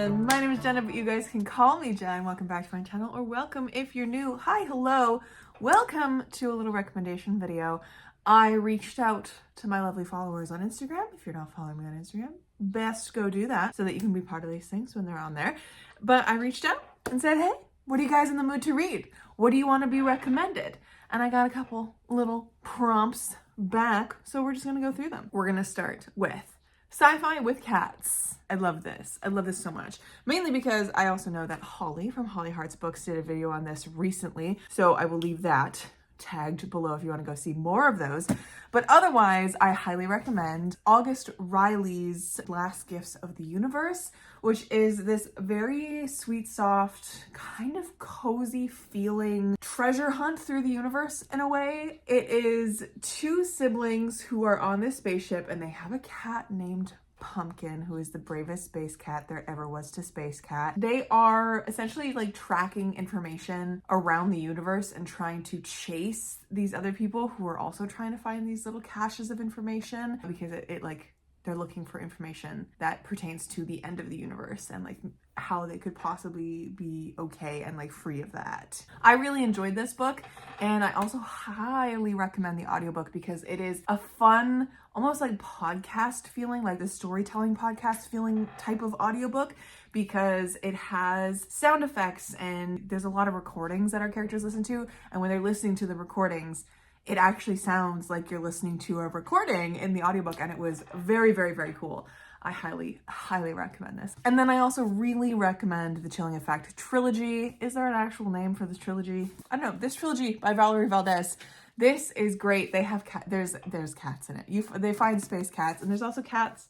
everyone, my name is Jenna, but you guys can call me Jen. Welcome back to my channel, or welcome if you're new. Hi, hello, welcome to a little recommendation video. I reached out to my lovely followers on Instagram. If you're not following me on Instagram, best go do that so that you can be part of these things when they're on there. But I reached out and said, hey, what are you guys in the mood to read? What do you want to be recommended? And I got a couple little prompts back, so we're just gonna go through them. We're gonna start with sci-fi with cats. I love this. I love this so much. Mainly because I also know that Holly from Holly Hearts Books did a video on this recently, so I will leave that tagged below if you want to go see more of those. But otherwise, I highly recommend August Riley's Last Gifts of the Universe, which is this very sweet, soft, kind of cozy feeling treasure hunt through the universe in a way. It is two siblings who are on this spaceship and they have a cat named Pumpkin, who is the bravest space cat there ever was to space cat. They are essentially like tracking information around the universe and trying to chase these other people who are also trying to find these little caches of information, because it like they're looking for information that pertains to the end of the universe and like how they could possibly be okay and like free of that. I really enjoyed this book, and I also highly recommend the audiobook because it is a fun, almost like podcast feeling, like the storytelling podcast feeling type of audiobook, because it has sound effects and there's a lot of recordings that our characters listen to, and when they're listening to the recordings, it actually sounds like you're listening to a recording in the audiobook, and it was very, very, very cool. I highly, highly recommend this. And then I also really recommend the Chilling Effect trilogy. Is there an actual name for this trilogy? I don't know. This trilogy by Valerie Valdez. This is great. They have there's cats in it. They find space cats, and there's also cats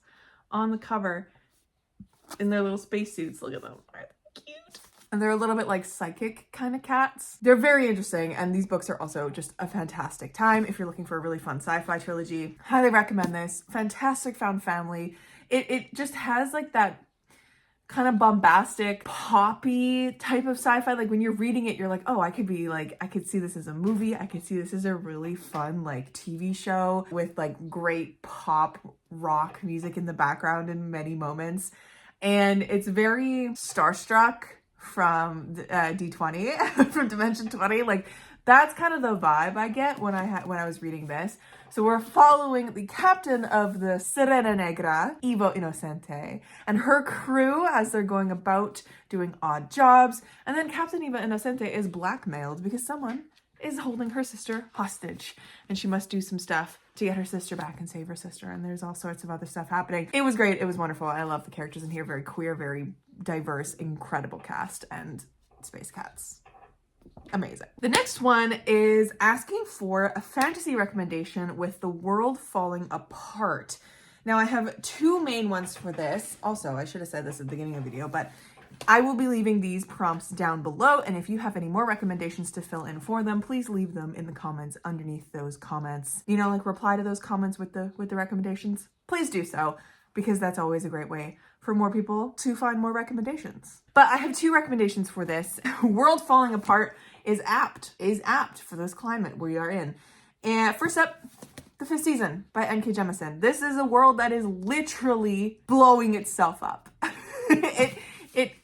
on the cover in their little spacesuits. Look at them. Aren't they cute? And they're a little bit like psychic kind of cats. They're very interesting, and these books are also just a fantastic time if you're looking for a really fun sci-fi trilogy. Highly recommend this. Fantastic found family. It just has like that kind of bombastic, poppy type of sci-fi. Like when you're reading it, you're like, oh, I could see this as a movie. I could see this as a really fun like TV show with like great pop rock music in the background in many moments. And it's very Starstruck from D20 from Dimension 20. Like that's kind of the vibe I get when I was reading this. So we're following the captain of the Sirena Negra, Ivo Inocente, and her crew as they're going about doing odd jobs. And then Captain Ivo Inocente is blackmailed because someone is holding her sister hostage, and she must do some stuff to get her sister back and save her sister. And there's all sorts of other stuff happening. It was great. It was wonderful. I love the characters in here. Very queer, very diverse, incredible cast, and space cats. Amazing. The next one is asking for a fantasy recommendation with the world falling apart. Now I have two main ones for this. Also, I should have said this at the beginning of the video, but I will be leaving these prompts down below, and if you have any more recommendations to fill in for them, please leave them in the comments underneath those comments. You know, like reply to those comments with the recommendations. Please do so, because that's always a great way for more people to find more recommendations. But I have two recommendations for this. World Falling Apart is apt for this climate we are in. And first up, the 5th season by N.K. Jemisin. This is a world that is literally blowing itself up.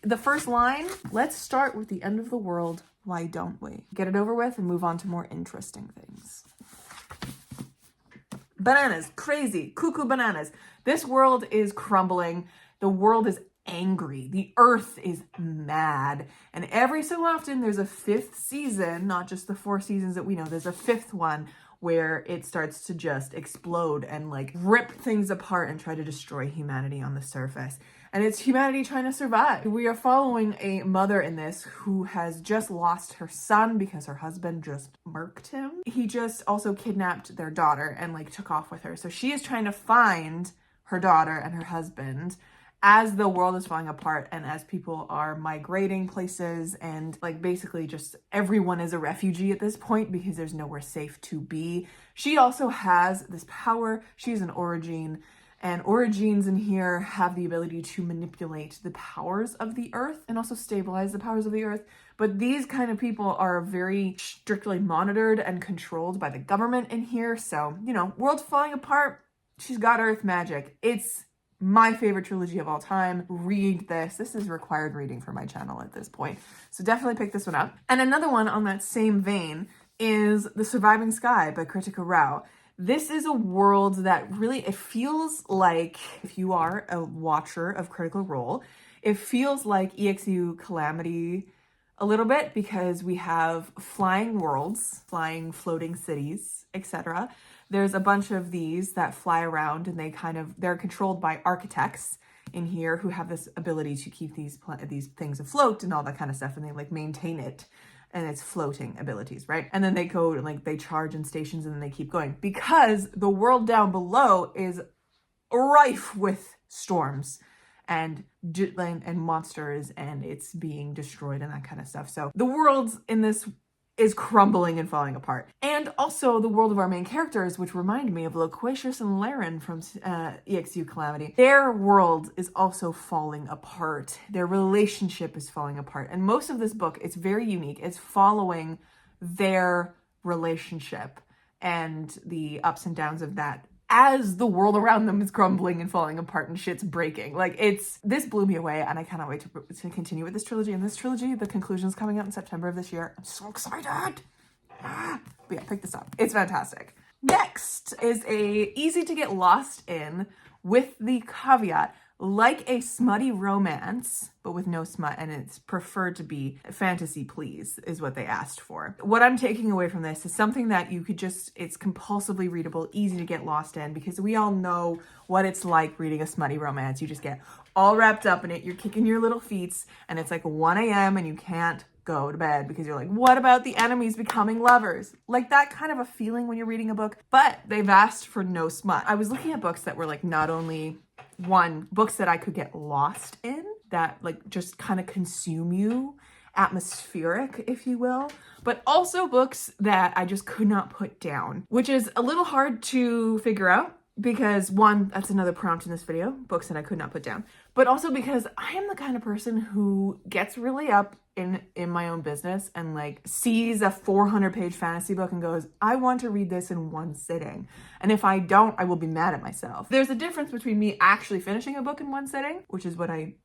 The first line, let's start with the end of the world, why don't we? Get it over with and move on to more interesting things. Bananas, crazy, cuckoo bananas. This world is crumbling. The world is angry. The earth is mad. And every so often there's a 5th season, not just the 4 seasons that we know, there's a 5th one where it starts to just explode and like rip things apart and try to destroy humanity on the surface. And it's humanity trying to survive. We are following a mother in this who has just lost her son because her husband just murked him. He just also kidnapped their daughter and like took off with her. So she is trying to find her daughter and her husband as the world is falling apart and as people are migrating places, and like basically just everyone is a refugee at this point because there's nowhere safe to be. She also has this power. She's an Origine, and Origines in here have the ability to manipulate the powers of the earth and also stabilize the powers of the earth. But these kind of people are very strictly monitored and controlled by the government in here. So, you know, world's falling apart. She's got earth magic. It's my favorite trilogy of all time. Read this. This is required reading for my channel at this point. So definitely pick this one up. And another one on that same vein is The Surviving Sky by Kritika Rao. This is a world that really, it feels like, if you are a watcher of Critical Role, it feels like EXU Calamity a little bit, because we have flying worlds, flying floating cities, etc. There's a bunch of these that fly around, and they're controlled by architects in here who have this ability to keep these things afloat and all that kind of stuff, and they like maintain it and its floating abilities, right? And then they go and like they charge in stations, and then they keep going, because the world down below is rife with storms and monsters, and it's being destroyed and that kind of stuff. So the world in this is crumbling and falling apart. And also the world of our main characters, which remind me of Loquacious and Laren from EXU Calamity. Their world is also falling apart. Their relationship is falling apart. And most of this book, it's very unique. It's following their relationship and the ups and downs of that as the world around them is crumbling and falling apart and shit's breaking. Like, this blew me away, and I cannot wait to continue with this trilogy. And this trilogy, the conclusion is coming out in September of this year. I'm so excited. But yeah, pick this up. It's fantastic. Next is a easy to get lost in, with the caveat, like a smutty romance, but with no smut, and it's preferred to be fantasy, please, is what they asked for. What I'm taking away from this is something that you could it's compulsively readable, easy to get lost in, because we all know what it's like reading a smutty romance. You just get all wrapped up in it, you're kicking your little feet, and it's like 1 a.m. and you can't go to bed because you're like, what about the enemies becoming lovers? Like that kind of a feeling when you're reading a book, but they've asked for no smut. I was looking at books that were like not only books that I could get lost in, that like just kind of consume you, atmospheric, if you will, but also books that I just could not put down, which is a little hard to figure out, because one, that's another prompt in this video, books that I could not put down, but also because I am the kind of person who gets really up in my own business and like sees a 400-page fantasy book and goes, I want to read this in one sitting. And if I don't, I will be mad at myself. There's a difference between me actually finishing a book in one sitting, which is what I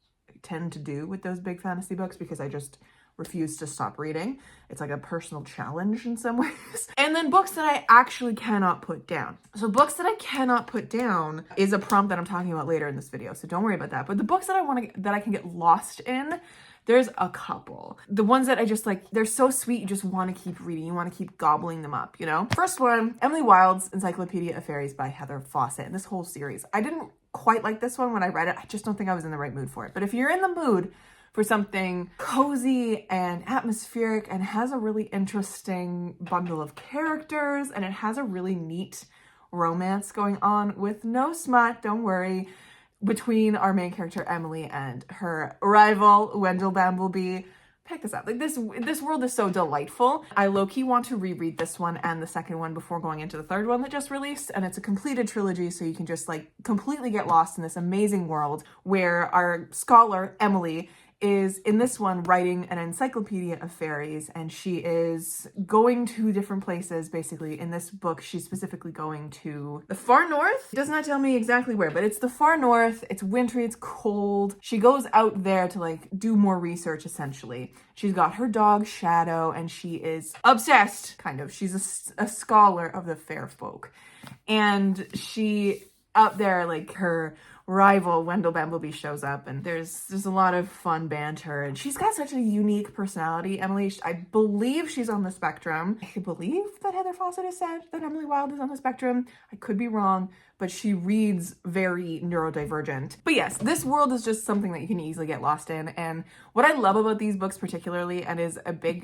tend to do with those big fantasy books, because I just refuse to stop reading. It's like a personal challenge in some ways. And then books that I actually cannot put down. So books that I cannot put down is a prompt that I'm talking about later in this video, so don't worry about that. But the books that I can get lost in, there's a couple. The ones that I just like, they're so sweet, you just want to keep reading, you want to keep gobbling them up, you know? First one, Emily Wilde's Encyclopedia of Fairies by Heather Fawcett, and this whole series. I didn't quite like this one when I read it. I just don't think I was in the right mood for it. But if you're in the mood for something cozy and atmospheric and has a really interesting bundle of characters, and it has a really neat romance going on with no smut, don't worry, between our main character Emily and her rival Wendell Bamblebee, pick this up. Like this world is so delightful. I low-key want to reread this one and the second one before going into the third one that just released, and it's a completed trilogy, so you can just like completely get lost in this amazing world where our scholar Emily is in this one writing an encyclopedia of fairies, and she is going to different places. Basically in this book she's specifically going to the far north. It does not tell me exactly where, but it's the far north. It's wintry, it's cold. She goes out there to like do more research essentially. She's got her dog Shadow, and she is obsessed, kind of. She's a scholar of the fair folk, and she up there, like her rival Wendell Bamblebee shows up, and there's a lot of fun banter, and she's got such a unique personality. Emily, I believe she's on the spectrum. I believe that Heather Fawcett has said that Emily Wilde is on the spectrum. I could be wrong, but she reads very neurodivergent. But yes, this world is just something that you can easily get lost in. And what I love about these books particularly, and is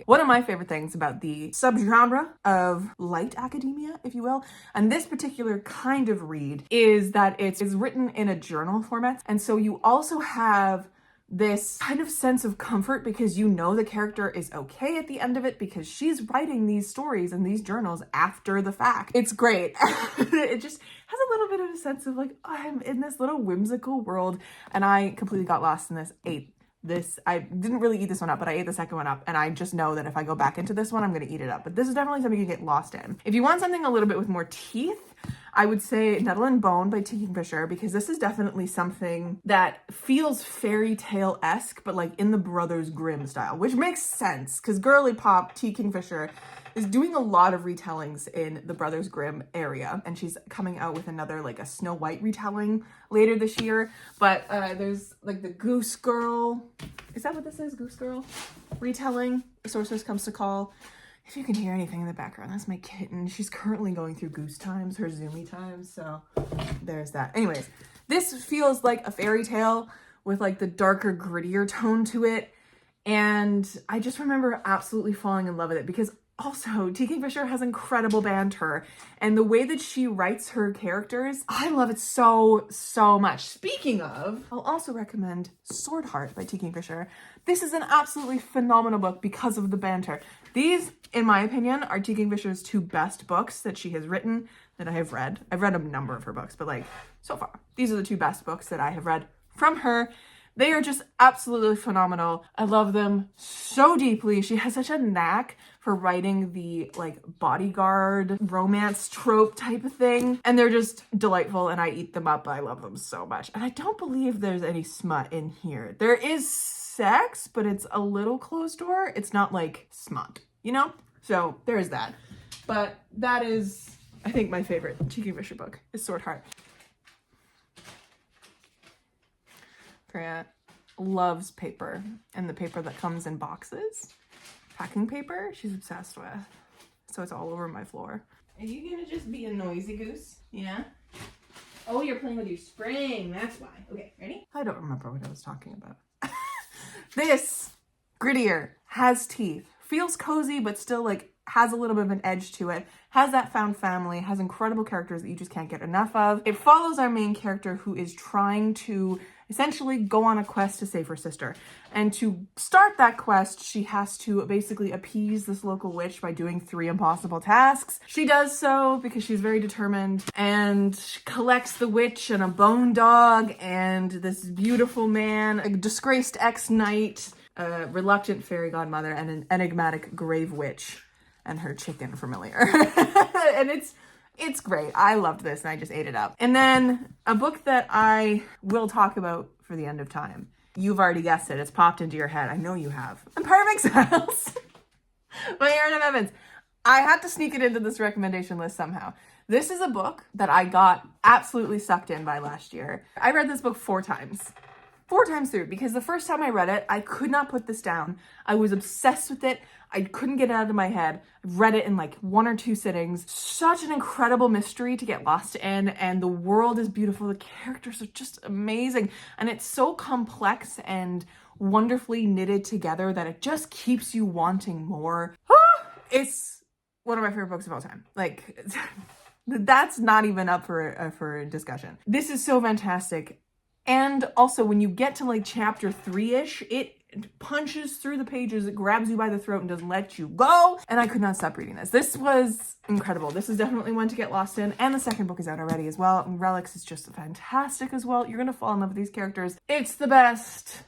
one of my favorite things about the subgenre of light academia, if you will, and this particular kind of read, is that it's written in a journal format. And so you also have this kind of sense of comfort because you know the character is okay at the end of it, because she's writing these stories and these journals after the fact. It's great. It just has a little bit of a sense of like, oh, I'm in this little whimsical world, and I completely got lost in this. I didn't really eat this one up, but I ate the second one up, and I just know that if I go back into this one, I'm going to eat it up. But this is definitely something you get lost in. If you want something a little bit with more teeth, I would say Nettle and Bone by T. Kingfisher, because this is definitely something that feels fairy tale-esque, but like in the Brothers Grimm style, which makes sense because girly pop T. Kingfisher is doing a lot of retellings in the Brothers Grimm area, and she's coming out with another like a Snow White retelling later this year. But there's like the Goose Girl, is that what this is? Goose Girl retelling, Sorceress Comes to Call. If you can hear anything in the background, that's my kitten. She's currently going through goose times, her zoomy times, so there's that. Anyways, this feels like a fairy tale with like the darker, grittier tone to it, and I just remember absolutely falling in love with it because also, T. Kingfisher has incredible banter, and the way that she writes her characters, I love it so, so much. Speaking of, I'll also recommend Sword Heart by T. Kingfisher. This is an absolutely phenomenal book because of the banter. These, in my opinion, are T. Kingfisher's two best books that she has written that I have read. I've read a number of her books, but like, so far, these are the two best books that I have read from her. They are just absolutely phenomenal. I love them so deeply. She has such a knack for writing the like bodyguard romance trope type of thing. And they're just delightful and I eat them up. I love them so much. And I don't believe there's any smut in here. There is sex, but it's a little closed door. It's not like smut, you know? So there's that. But that is, I think, my favorite T. Kingfisher book is Sword Heart. Freya loves paper, and the paper that comes in boxes, packing paper, she's obsessed with. So it's all over my floor. Are you gonna just be a noisy goose? Yeah? Oh, you're playing with your spring, that's why. Okay, ready? I don't remember what I was talking about. This, grittier, has teeth, feels cozy, but still like has a little bit of an edge to it, has that found family, has incredible characters that you just can't get enough of. It follows our main character who is trying to essentially go on a quest to save her sister. And to start that quest, she has to basically appease this local witch by doing 3 impossible tasks. She does so because she's very determined, and she collects the witch and a bone dog and this beautiful man, a disgraced ex-knight, a reluctant fairy godmother, and an enigmatic grave witch and her chicken familiar. And it's great. I loved this and I just ate it up. And then a book that I will talk about for the end of time. You've already guessed it. It's popped into your head. I know you have. Empire Makes House by Erin M. Evans. I had to sneak it into this recommendation list somehow. This is a book that I got absolutely sucked in by last year. I read this book 4 times. 4 times through, because the first time I read it, I could not put this down. I was obsessed with it. I couldn't get it out of my head. I read it in like 1 or 2 sittings. Such an incredible mystery to get lost in, and the world is beautiful. The characters are just amazing, and it's so complex and wonderfully knitted together that it just keeps you wanting more. It's one of my favorite books of all time. Like, that's not even up for discussion. This is so fantastic. And also, when you get to like chapter 3-ish, it punches through the pages, it grabs you by the throat and doesn't let you go. And I could not stop reading this. This was incredible. This is definitely one to get lost in. And the second book is out already as well. And Relics is just fantastic as well. You're going to fall in love with these characters. It's the best.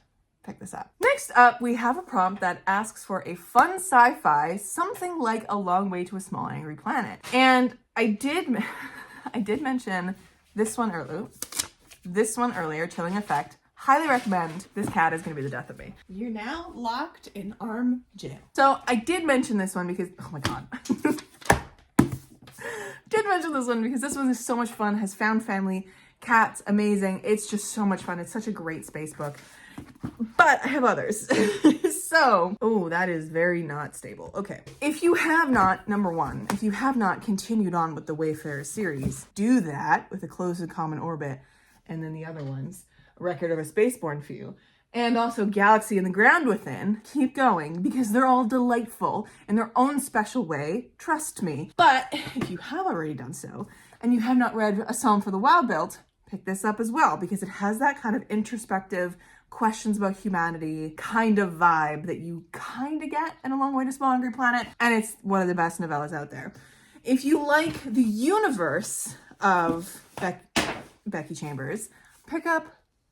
Pick this up. Next up, we have a prompt that asks for a fun sci-fi, something like A Long Way to a Small Angry Planet. And I did mention this one earlier. Chilling Effect. Highly recommend. This cat is going to be the death of me. You're now locked in arm jail. So I did mention this one because, oh my god. Did mention this one because this one is so much fun, has found family, cats, amazing. It's just so much fun. It's such a great space book. But I have others. So, oh, that is very not stable. Okay. If you have not, number 1, if you have not continued on with the Wayfarer series, do that with A Close and Common Orbit. And then the other ones, Record of a Spaceborne Few, and also Galaxy and the Ground Within. Keep going, because they're all delightful in their own special way, trust me. But if you have already done so, and you have not read A Psalm for the Wild-Built, pick this up as well, because it has that kind of introspective, questions about humanity kind of vibe that you kind of get in A Long Way to a Small Angry Planet, and it's one of the best novellas out there. If you like the universe of Becky Chambers, pick up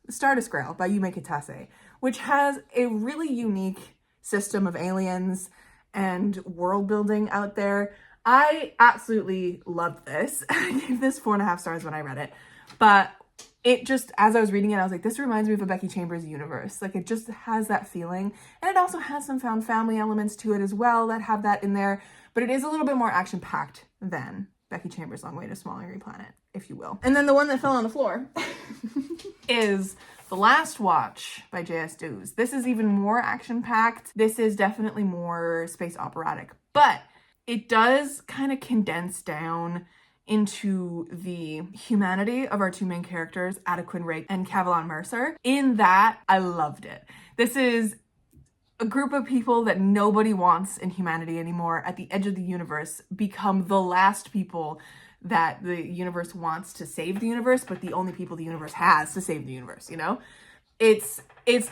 Stardust Grail by Yume Kitase, which has a really unique system of aliens and world building out there. I absolutely loved this. I gave this 4.5 stars when I read it, but it just, as I was reading it, I was like, this reminds me of a Becky Chambers universe. Like, it just has that feeling. And it also has some found family elements to it as well that have that in there, but it is a little bit more action-packed than Becky Chambers' Long Way to a Small Angry Planet, if you will. And then the one that fell on the floor is The Last Watch by J.S. Dews. This is even more action-packed. This is definitely more space operatic, but it does kind of condense down into the humanity of our two main characters, Adequin Rake and Cavalon Mercer. In that, I loved it. This is a group of people that nobody wants in humanity anymore at the edge of the universe become the last people that the universe wants to save the universe, but the only people the universe has to save the universe, you know? It's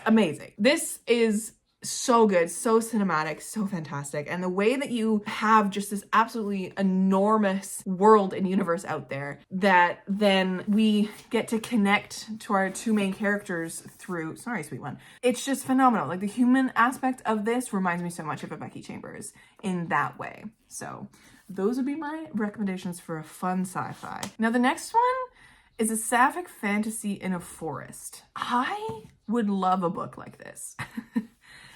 amazing. This is so good, so cinematic, so fantastic. And the way that you have just this absolutely enormous world and universe out there that then we get to connect to our two main characters through, sorry, sweet one. It's just phenomenal. Like, the human aspect of this reminds me so much of a Becky Chambers in that way. So those would be my recommendations for a fun sci-fi. Now, the next one is a sapphic fantasy in a forest. I would love a book like this.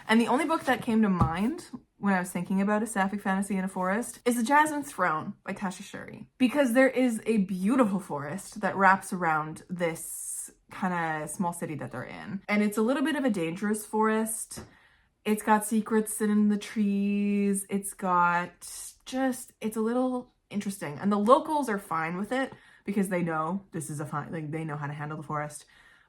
And the only book that came to mind when I was thinking about a sapphic fantasy in a forest is The Jasmine Throne by Tasha Shuri. Because there is a beautiful forest that wraps around this kind of small city that they're in. And it's a little bit of a dangerous forest. It's got secrets in the trees. It's a little interesting. And the locals are fine with it because they know this is they know how to handle the forest.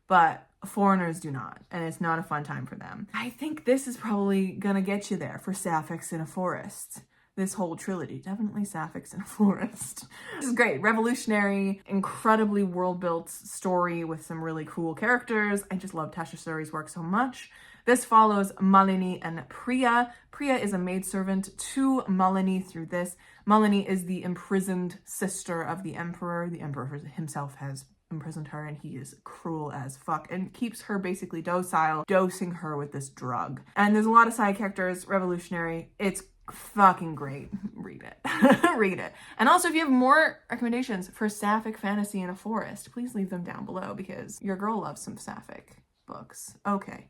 But foreigners do not, and it's not a fun time for them. I think this is probably gonna get you there for sapphics in a forest. This whole trilogy, definitely sapphics in a forest. This is great, revolutionary, incredibly world-built story with some really cool characters. I just love Tasha Shuri's work so much. This follows Malini and Priya. Priya is a maidservant to Malini through this. Malini is the imprisoned sister of the emperor. The emperor himself has imprisoned her, and he is cruel as fuck and keeps her basically docile, dosing her with this drug. And there's a lot of side characters, revolutionary. It's fucking great. Read it. Read it. And also, if you have more recommendations for sapphic fantasy in a forest, please leave them down below because your girl loves some sapphic books. Okay,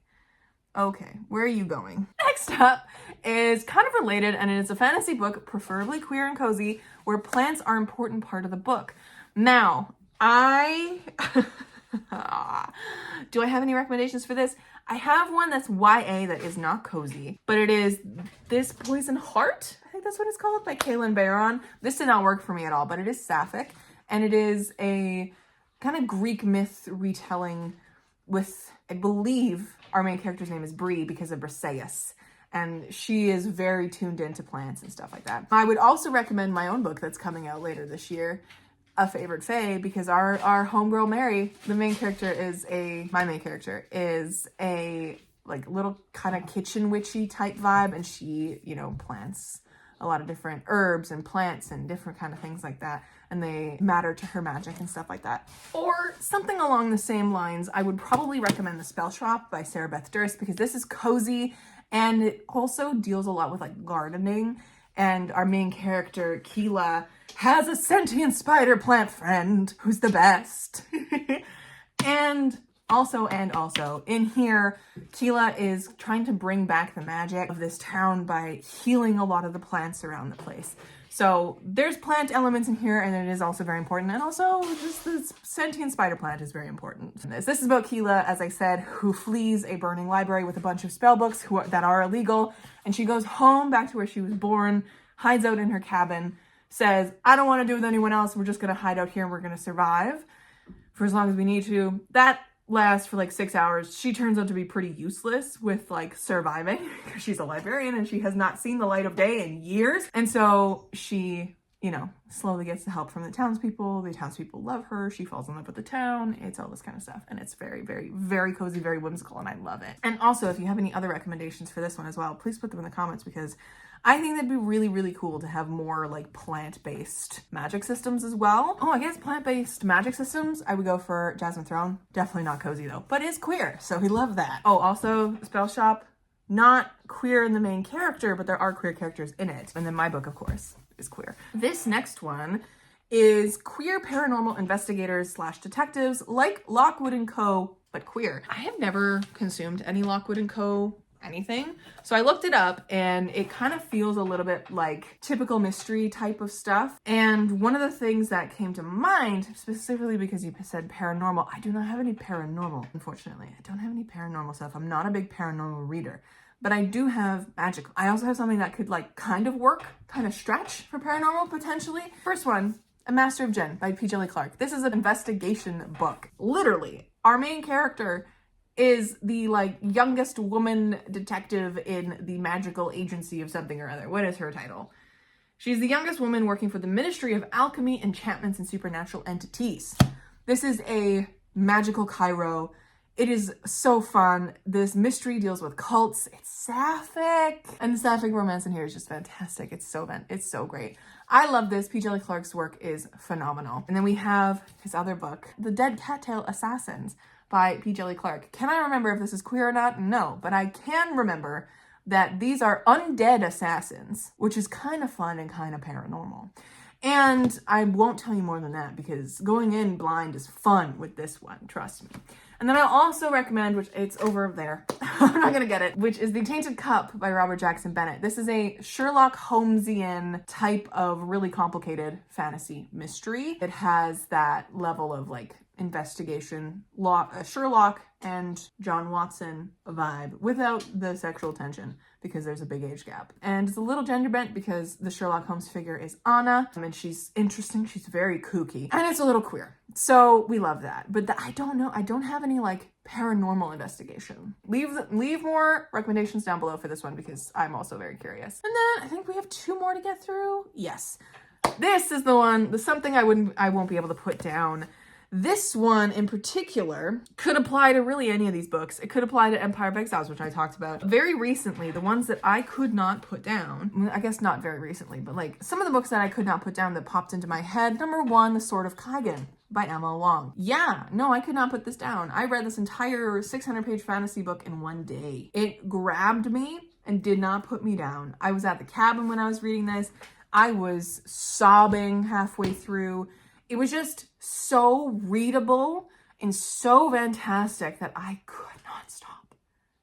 where are you going? Next up is kind of related, and it's a fantasy book, preferably queer and cozy, where plants are an important part of the book. Now, do I have any recommendations for this? I have one that's YA that is not cozy, but it is This Poison Heart. I think that's what it's called, by Kaylin Bayron. This did not work for me at all, but it is sapphic, and it is a kind of Greek myth retelling with, I believe, our main character's name is Bree because of Briseis, and she is very tuned into plants and stuff like that. I would also recommend my own book that's coming out later this year, A Favored Fae, because our homegirl Mary, my main character is a like little kind of kitchen witchy type vibe, and she, you know, plants a lot of different herbs and plants and different kind of things like that, and they matter to her magic and stuff like that. Or something along the same lines, I would probably recommend The Spell Shop by Sarah Beth Durst, because this is cozy and it also deals a lot with like gardening, and our main character Keela has a sentient spider plant friend who's the best. and also in here, Keela is trying to bring back the magic of this town by healing a lot of the plants around the place. So there's plant elements in here, and it is also very important. And also this sentient spider plant is very important. This is about Keela, as I said, who flees a burning library with a bunch of spell books that are illegal. And she goes home back to where she was born, hides out in her cabin, says, I don't want to do with anyone else. We're just going to hide out here and we're going to survive for as long as we need to. That lasts for like 6 hours. She turns out to be pretty useless with like surviving because she's a librarian and she has not seen the light of day in years. And so she, you know, slowly gets the help from the townspeople. The townspeople love her. She falls in love with the town. It's all this kind of stuff. And it's very, very, very cozy, very whimsical, and I love it. And also, if you have any other recommendations for this one as well, please put them in the comments, because I think that'd be really, really cool to have more like plant-based magic systems as well. Oh, I guess plant-based magic systems, I would go for Jasmine Throne. Definitely not cozy though, but is queer, so we love that. Oh, also Spell Shop, not queer in the main character, but there are queer characters in it. And then my book, of course, is queer. This next one is queer paranormal investigators / detectives like Lockwood and Co, but queer. I have never consumed any Lockwood and Co anything. So I looked it up and it kind of feels a little bit like typical mystery type of stuff. And one of the things that came to mind, specifically because you said paranormal, I do not have any paranormal, unfortunately. I don't have any paranormal stuff. I'm not a big paranormal reader, but I do have magical. I also have something that could like kind of work, kind of stretch for paranormal potentially. First one, A Master of Jen by P. Djeli Clark. This is an investigation book. Literally, our main character is the like youngest woman detective in the magical agency of something or other. What is her title? She's the youngest woman working for the Ministry of Alchemy, Enchantments, and Supernatural Entities. This is a magical Cairo. It is so fun. This mystery deals with cults. It's sapphic. And the sapphic romance in here is just fantastic. It's so great. I love this. P. Djeli Clark's work is phenomenal. And then we have his other book, The Dead Cattail Assassins by P. Djeli Clark. Can I remember if this is queer or not? No, but I can remember that these are undead assassins, which is kind of fun and kind of paranormal. And I won't tell you more than that because going in blind is fun with this one, trust me. And then I'll also recommend, which it's over there, I'm not gonna get it, which is The Tainted Cup by Robert Jackson Bennett. This is a Sherlock Holmesian type of really complicated fantasy mystery. It has that level of like investigation, Sherlock and John Watson vibe without the sexual tension because there's a big age gap. And it's a little gender bent because the Sherlock Holmes figure is Anna and she's interesting. She's very kooky and it's a little queer. So we love that. But I don't know. I don't have any like paranormal investigation. Leave more recommendations down below for this one because I'm also very curious. And then I think we have 2 more to get through. Yes. This is the one, the something I won't be able to put down. This one in particular could apply to really any of these books. It could apply to Empire of Exiles, which I talked about very recently. The ones that I could not put down, I guess not very recently, but like some of the books that I could not put down that popped into my head. Number 1, The Sword of Kaigan by Emma Wong. Yeah, no, I could not put this down. I read this entire 600-page fantasy book in one day. It grabbed me and did not put me down. I was at the cabin when I was reading this. I was sobbing halfway through. It was just so readable and so fantastic that I could not stop.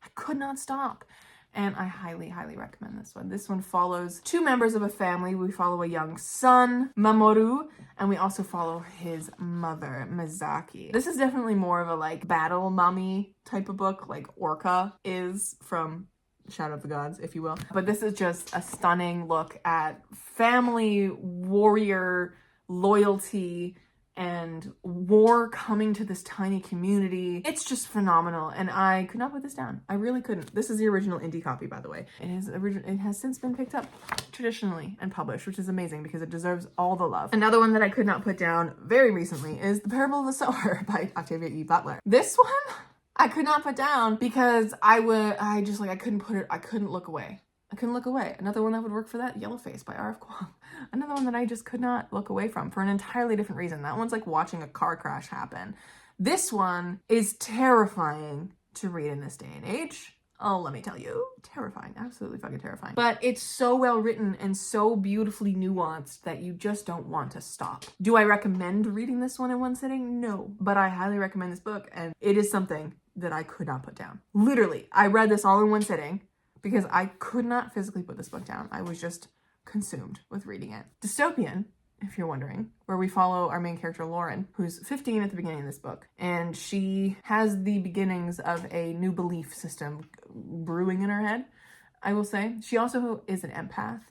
I could not stop. And I highly, highly recommend this one. This one follows 2 members of a family. We follow a young son, Mamoru, and we also follow his mother, Mizaki. This is definitely more of a like battle mommy type of book, like Orca is from Shadow of the Gods, if you will. But this is just a stunning look at family, warrior, loyalty, and war coming to this tiny community. It's just phenomenal, and I could not put this down. I really couldn't. This is the original indie copy, by the way. It has since been picked up traditionally and published, which is amazing because it deserves all the love. Another one that I could not put down very recently is The Parable of the Sower by Octavia E. Butler. This one I could not put down because I couldn't look away. I couldn't look away. Another one that would work for that, Yellowface by R.F. Kuang. Another one that I just could not look away from for an entirely different reason. That one's like watching a car crash happen. This one is terrifying to read in this day and age. Oh, let me tell you, terrifying, absolutely fucking terrifying. But it's so well written and so beautifully nuanced that you just don't want to stop. Do I recommend reading this one in one sitting? No, but I highly recommend this book, and it is something that I could not put down. Literally, I read this all in one sitting because I could not physically put this book down. I was just consumed with reading it. Dystopian, if you're wondering, where we follow our main character, Lauren, who's 15 at the beginning of this book. And she has the beginnings of a new belief system brewing in her head, I will say. She also is an empath,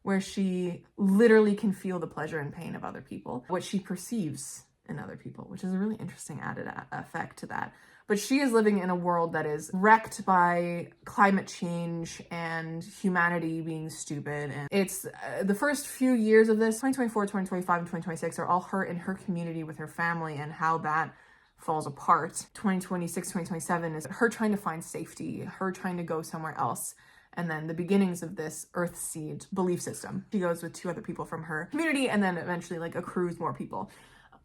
where she literally can feel the pleasure and pain of other people, what she perceives in other people, which is a really interesting added effect to that. But she is living in a world that is wrecked by climate change and humanity being stupid. And it's the first few years of this, 2024, 2025, and 2026 are all her in her community with her family and how that falls apart. 2026, 2027 is her trying to find safety, her trying to go somewhere else. And then the beginnings of this Earthseed belief system. She goes with 2 other people from her community and then eventually like accrues more people.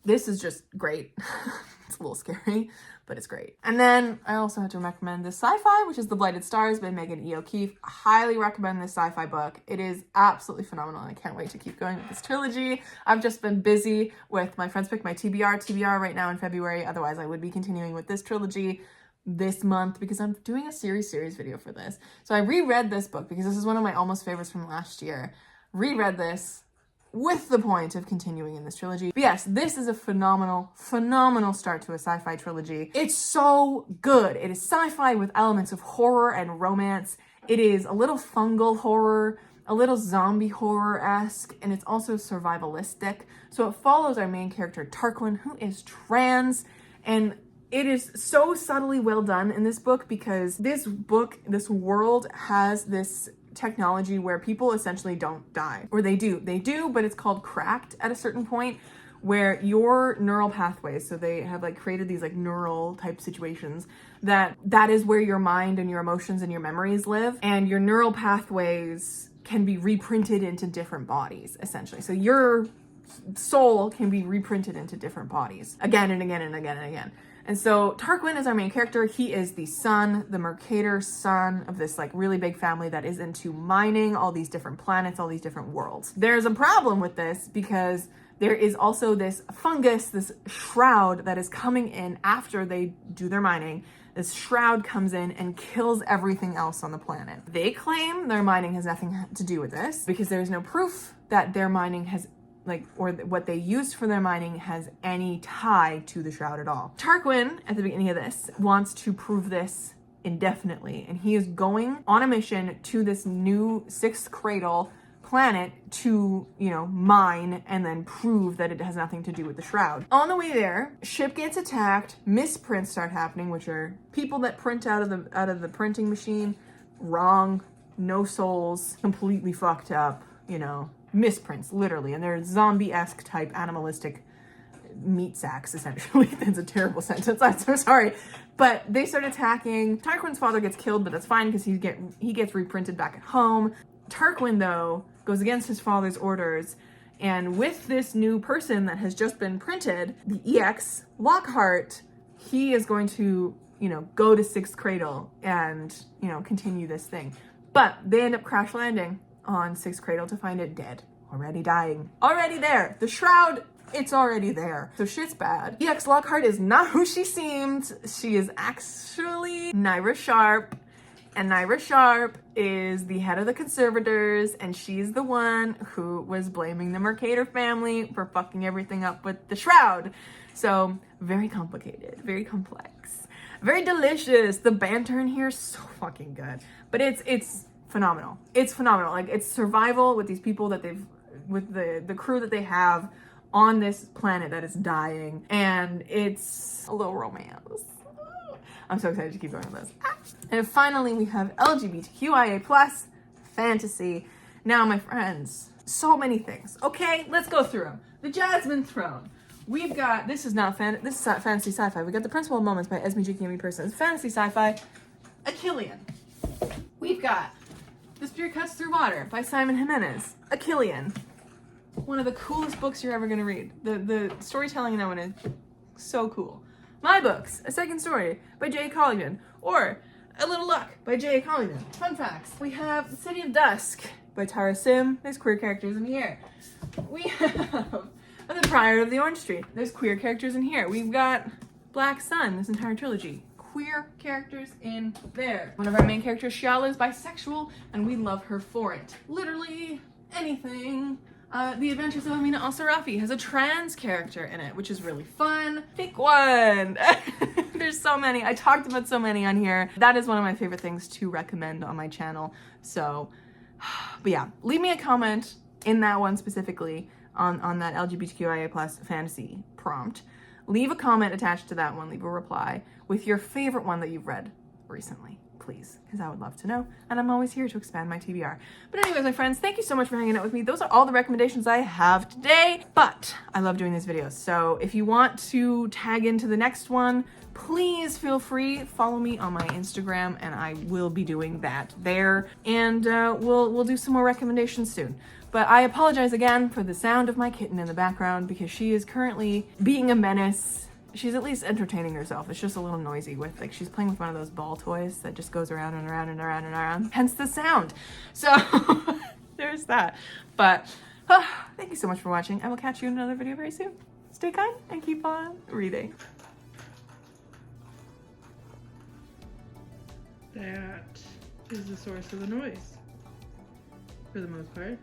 This is just great. It's a little scary, but it's great. And then I also have to recommend this sci-fi, which is The Blighted Stars by Megan E. O'Keefe. I highly recommend this sci-fi book. It is absolutely phenomenal. I can't wait to keep going with this trilogy. I've just been busy with my Friends Pick My TBR right now in February. Otherwise, I would be continuing with this trilogy this month because I'm doing a series video for this. So I reread this book because this is one of my almost favorites from last year. Reread this with the point of continuing in this trilogy. But yes, this is a phenomenal start to a sci-fi trilogy. It's so good. It is sci-fi with elements of horror and romance. It is a little fungal horror, a little zombie horror-esque, and it's also survivalistic. So it follows our main character, Tarquin, who is trans, and it is so subtly well done in this book because this world has this technology where people essentially don't die, or they do, but it's called cracked at a certain point where your neural pathways, so they have like created these like neural type situations that is where your mind and your emotions and your memories live, and your neural pathways can be reprinted into different bodies essentially. So your soul can be reprinted into different bodies again and again and again and again. And so Tarquin is our main character. He is the Mercator son of this like really big family that is into mining all these different planets, all these different worlds. There's a problem with this because there is also this fungus, this shroud that is coming in after they do their mining. This shroud comes in and kills everything else on the planet. They claim their mining has nothing to do with this because there's no proof that their mining has or what they used for their mining has any tie to the shroud at all. Tarquin, at the beginning of this, wants to prove this indefinitely, and he is going on a mission to this new Sixth Cradle planet to, mine and then prove that it has nothing to do with the shroud. On the way there, ship gets attacked, misprints start happening, which are people that print out of the printing machine, wrong, no souls, completely fucked up, misprints, literally, and they're zombie-esque type animalistic meat sacks, essentially. That's a terrible sentence, I'm so sorry. But they start attacking. Tarquin's father gets killed, but that's fine because he gets reprinted back at home. Tarquin, though, goes against his father's orders, and with this new person that has just been printed, the EX, Lockhart, he is going to, go to Sixth Cradle and, continue this thing. But they end up crash landing on Sixth Cradle to find it dead, already dying, already there. The shroud, it's already there. So shit's bad. EX Lockhart is not who she seemed. She is actually Nyra Sharp, and Nyra Sharp is the head of the Conservators, and she's the one who was blaming the Mercator family for fucking everything up with the shroud. So very complicated, very complex, very delicious. The banter in here is so fucking good, but it's phenomenal. It's phenomenal. Like, it's survival with these people that with the crew that they have on this planet that is dying, and it's a little romance. I'm so excited to keep going with this. And finally, we have LGBTQIA+ fantasy. Now, my friends, so many things. Okay, let's go through them. The Jasmine Throne. We've got, this is fantasy sci-fi. We got The Principal Moments by Esme J. Cammy Persons. Fantasy sci-fi, Achillean. We've got The Spear Cuts Through Water by Simon Jimenez. Achillean. One of the coolest books you're ever going to read. The storytelling in that one is so cool. My Books, A Second Story by J. Colligan. Or A Little Luck by J. Colligan. Fun facts. We have The City of Dusk by Tara Sim. There's queer characters in here. We have The Prior of the Orange Tree. There's queer characters in here. We've got Black Sun, this entire trilogy. Queer characters in there. One of our main characters, Shiala, is bisexual, and we love her for it. Literally anything. The Adventures of Amina Al-Sarafi has a trans character in it, which is really fun. Pick one. There's so many. I talked about so many on here. That is one of my favorite things to recommend on my channel. So, but yeah, leave me a comment in that one specifically on that LGBTQIA+ fantasy prompt. Leave a comment attached to that one, leave a reply with your favorite one that you've read recently, please, because I would love to know, and I'm always here to expand my TBR. But anyways, my friends, thank you so much for hanging out with me. Those are all the recommendations I have today, but I love doing these videos, so if you want to tag into the next one, please feel free, follow me on my Instagram, and I will be doing that there, and we'll do some more recommendations soon. But I apologize again for the sound of my kitten in the background because she is currently being a menace. She's at least entertaining herself. It's just a little noisy with, like, she's playing with one of those ball toys that just goes around and around and around and around. Hence the sound. So there's that. But thank you so much for watching. I will catch you in another video very soon. Stay kind and keep on reading. That is the source of the noise, for the most part.